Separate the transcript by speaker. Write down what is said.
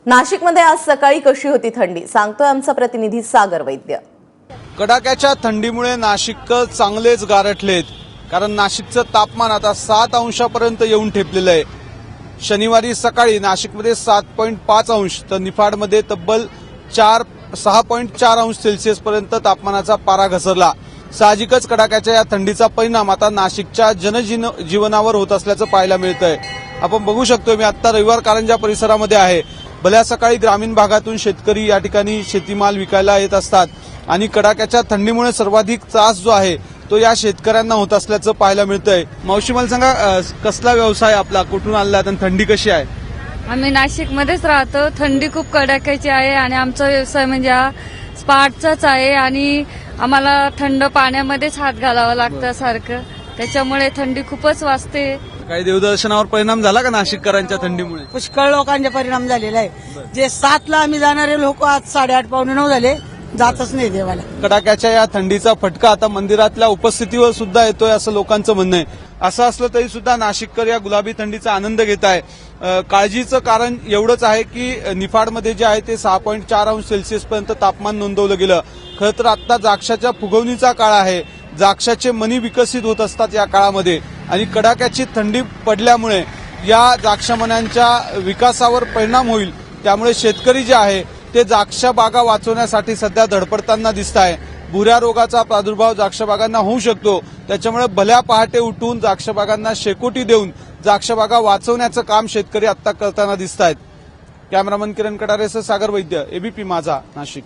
Speaker 1: नाशिकमध्ये आज सकाळी कशी होती थंडी, सांगतोय आमचा प्रतिनिधी सागर वैद्य।
Speaker 2: कडाक्याच्या थंडीमुळे नाशिककर चांगलेच गारठलेत, कारण नाशिकचं तापमान आता 7 अंशापर्यंत येऊन ठेपलेलं आहे। शनिवारी सकाळी नाशिकमध्ये 7.5 अंश तर निफाडमध्ये तब्बल 6.4 अंश सेल्सिअस पर्यंत तापमानाचा पारा घसरला। साहजिकच कडाक्याच्या या थंडीचा परिणाम आता नाशिकच्या जनजीवनावर होत असल्याचं पाहायला मिळतंय। आपण बघू शकतो, मी आता रविवार कारंजा परिसरामध्ये आहे। भल्या सकाळी ग्रामीण भागातून शेतकरी या ठिकाणी शेतीमाल विकायला येत असतात आणि कडाक्याच्या थंडीमुळे सर्वाधिक त्रास जो आहे तो या शेतकऱ्यांना होत असल्याचं पाहायला मिळतंय। मावशी, मला सांगा, कसला व्यवसाय आपला, कुठून आला आणि थंडी कशी आहे?
Speaker 3: आम्ही नाशिकमध्येच राहतो। थंडी खूप कडाक्याची आहे आणि आमचा व्यवसाय म्हणजे हा स्पाटचाच आहे आणि आम्हाला थंड पाण्यामध्येच हात घालावा लागतं सारखं, त्याच्यामुळे थंडी खूपच वाजते।
Speaker 2: काही देवदर्शनावर परिणाम झाला का नाशिककरांच्या थंडीमुळे?
Speaker 4: पुष्कळ लोकांचे परिणाम झालेला आहे। जे 7ला आम्ही जाणारे लोक आज 8:30 पावणे 9 झाले, जातच नाही देवाला।
Speaker 2: कडाक्याच्या या थंडीचा फटका आता मंदिरातल्या उपस्थितीवर सुद्धा येतोय असं लोकांचं म्हणणं आहे। असं असलं तरी सुद्धा नाशिककर या गुलाबी थंडीचा आनंद घेत आहे। काळजीचं कारण एवढंच आहे की निफाडमध्ये जे आहे ते 6.4 अंश सेल्सिअस पर्यंत तापमान नोंदवलं गेलं। खरं तर आता द्राक्षाच्या फुगवणीचा काळ आहे, द्राक्षाचे मणी विकसित होत असतात या काळामध्ये आणि कडाक्याची थंडी पडल्यामुळे या द्राक्षमण्यांच्या विकासावर परिणाम होईल। त्यामुळे शेतकरी जे आहे ते द्राक्ष बागा वाचवण्यासाठी सध्या धडपडताना दिसत आहे। भुऱ्या रोगाचा प्रादुर्भाव द्राक्ष बागांना होऊ शकतो, त्याच्यामुळे भल्या पहाटे उठून द्राक्ष बागांना शेकोटी देऊन द्राक्ष बागा वाचवण्याचं काम शेतकरी आता करताना दिसत आहेत। कॅमेरामन किरण कटारेसह सागर वैद्य, एबीपी माझा, नाशिक।